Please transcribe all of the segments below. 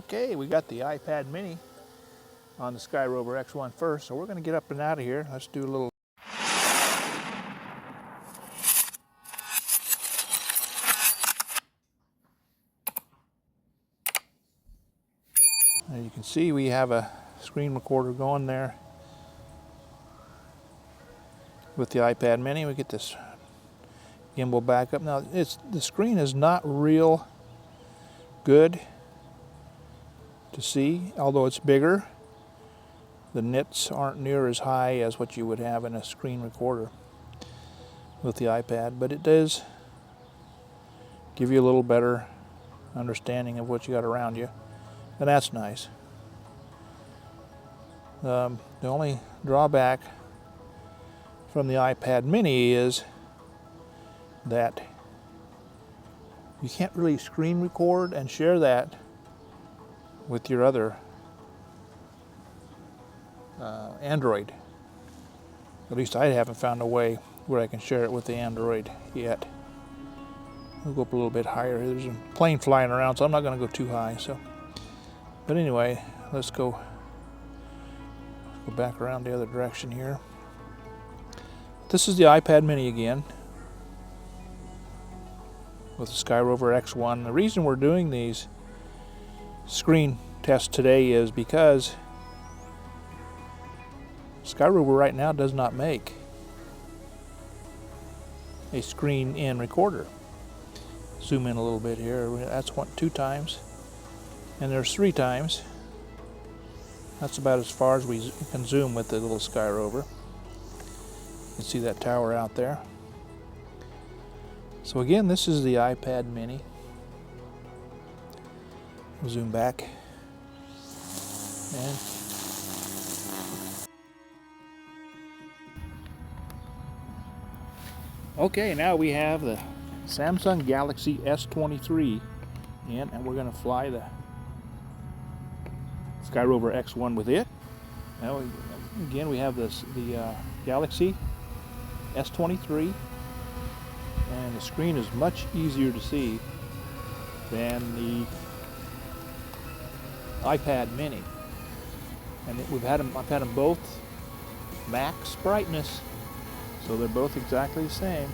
Okay, we got the iPad mini on the Skyrover X1 first, so we're going to get up and out of here. Let's do a little. As you can see, we have a screen recorder going there with the iPad mini. We get this gimbal back up. Now, the screen is not real good to see, although it's bigger. The nits aren't near as high as what you would have in a screen recorder with the iPad, but it does give you a little better understanding of what you got around you, and that's nice. The only drawback from the iPad mini is that you can't really screen record and share that with your other Android. At least I haven't found a way where I can share it with the Android yet. We'll go up a little bit higher. There's a plane flying around, so I'm not going to go too high. But anyway, let's go back around the other direction here. This is the iPad mini again with the Skyrover X1. The reason we're doing these screen tests today is because Skyrover right now does not make a screen in recorder. Zoom in a little bit here. That's 2 times, and there's 3 times. That's about as far as we can zoom with the little Skyrover. You can see that tower out there. So again, this is the iPad mini. We'll zoom back. And okay, now we have the Samsung Galaxy S23 in, and we're going to fly the Skyrover X1 with it. Now, again, we have the Galaxy S23, and the screen is much easier to see than the iPad mini. And I've had them both max brightness, so they're both exactly the same.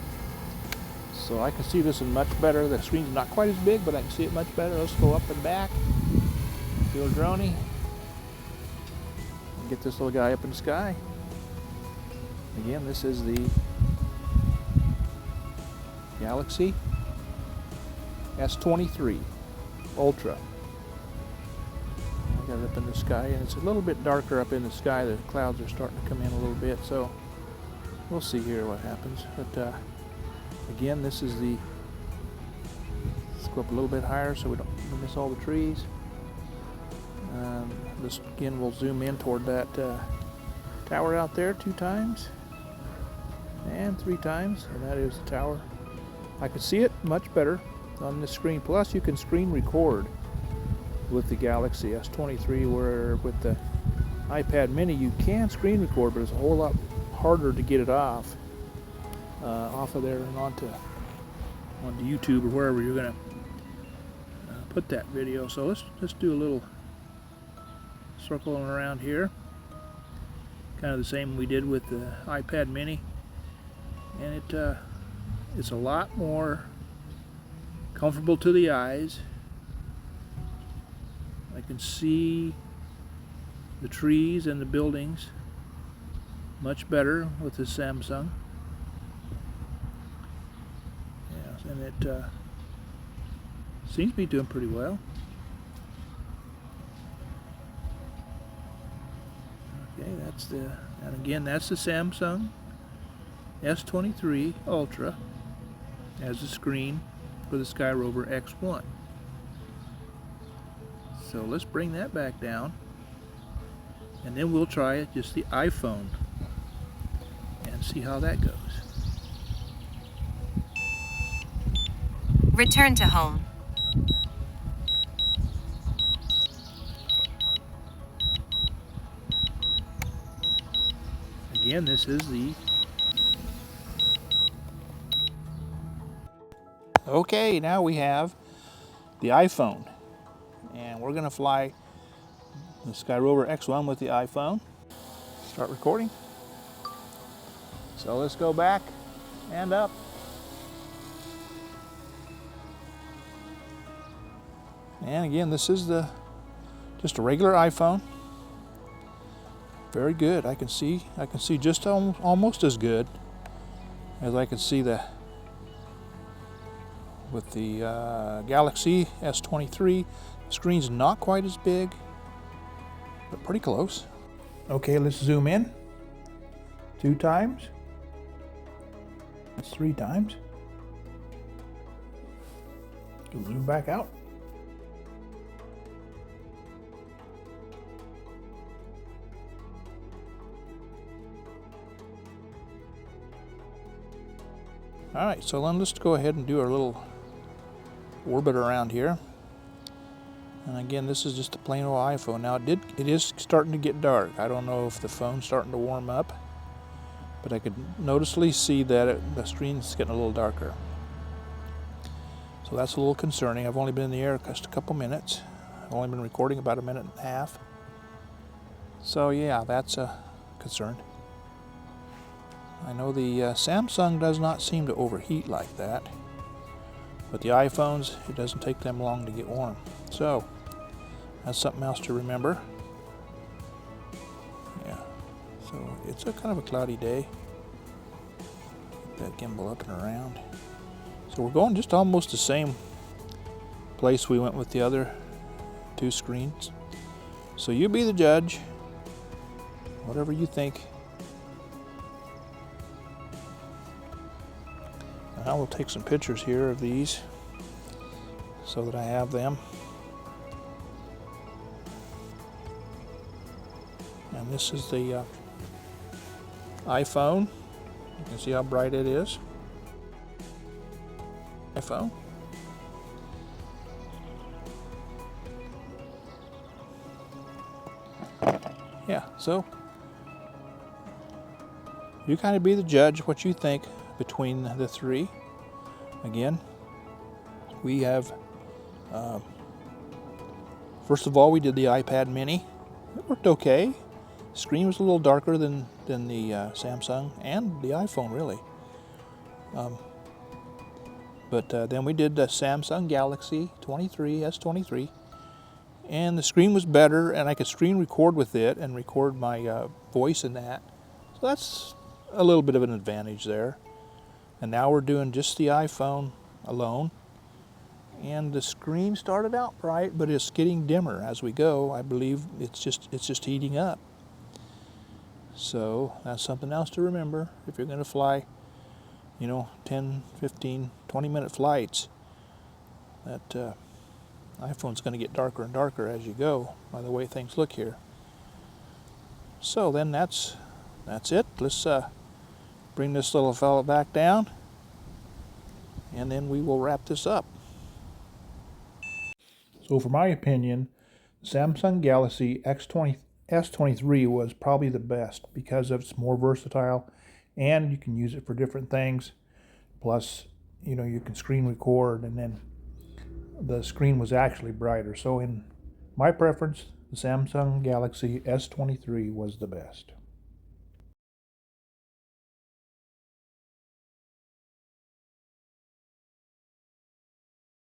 So I can see this one much better. The screen's not quite as big, but I can see it much better. Let's go up and back. Do a droney. And get this little guy up in the sky. Again, this is the Galaxy S23 Ultra. I got it up in the sky, and it's a little bit darker up in the sky. The clouds are starting to come in a little bit, so we'll see here what happens. But again, this is the, let's go up a little bit higher so we don't miss all the trees. This again, we'll zoom in toward that tower out there 2 times and 3 times, and that is the tower. I can see it much better on the screen. Plus, you can screen record with the Galaxy S23, where with the iPad mini you can screen record, but it's a whole lot harder to get it off of there and onto YouTube or wherever you're going to put that video. So let's do a little circling around here, kind of the same we did with the iPad mini, and it's a lot more comfortable to the eyes. I can see the trees and the buildings much better with the Samsung. Yes, and it seems to be doing pretty well. Okay, and again, that's the Samsung S23 Ultra as a screen for the Skyrover X1. So let's bring that back down, and then we'll try it, just the iPhone, and see how that goes. Return to home. Again, this is the... Okay, now we have the iPhone and we're going to fly the Skyrover X1 with the iPhone. Start recording. So let's go back and up. And again, this is just a regular iPhone. Very good. I can see just almost as good as I can see with the Galaxy S23. The screen's not quite as big, but pretty close. Okay, let's zoom in 2 times. That's 3 times. Zoom back out. All right, so then let's go ahead and do our little orbit around here. And again, this is just a plain old iPhone. Now it is starting to get dark. I don't know if the phone's starting to warm up, but I could noticeably see that the screen's getting a little darker. So that's a little concerning. I've only been in the air just a couple minutes. I've only been recording about 1.5 minutes. So yeah, that's a concern. I know the Samsung does not seem to overheat like that, but the iPhones, it doesn't take them long to get warm. So that's something else to remember. Yeah, so it's a kind of a cloudy day. Get that gimbal up and around. So we're going just almost the same place we went with the other 2 screens. So you be the judge, whatever you think. I will take some pictures here of these so that I have them. And this is the iPhone. You can see how bright it is. iPhone. Yeah, so you kind of be the judge what you think between the 3. Again, we have first of all, we did the iPad mini. It worked okay. The screen was a little darker than the Samsung and the iPhone, really. But then we did the Samsung Galaxy S23, and the screen was better, and I could screen record with it and record my voice in that. So that's a little bit of an advantage there. And now we're doing just the iPhone alone. And the screen started out bright, but it's getting dimmer as we go. I believe it's just heating up. So that's something else to remember if you're going to fly, 10, 15, 20-minute flights. That iPhone's going to get darker and darker as you go by the way things look here. So then that's it. Let's bring this little fella back down, and then we will wrap this up. So for my opinion, the Samsung Galaxy S23 was probably the best because it's more versatile and you can use it for different things. Plus, you can screen record, and then the screen was actually brighter. So in my preference, the Samsung Galaxy S23 was the best.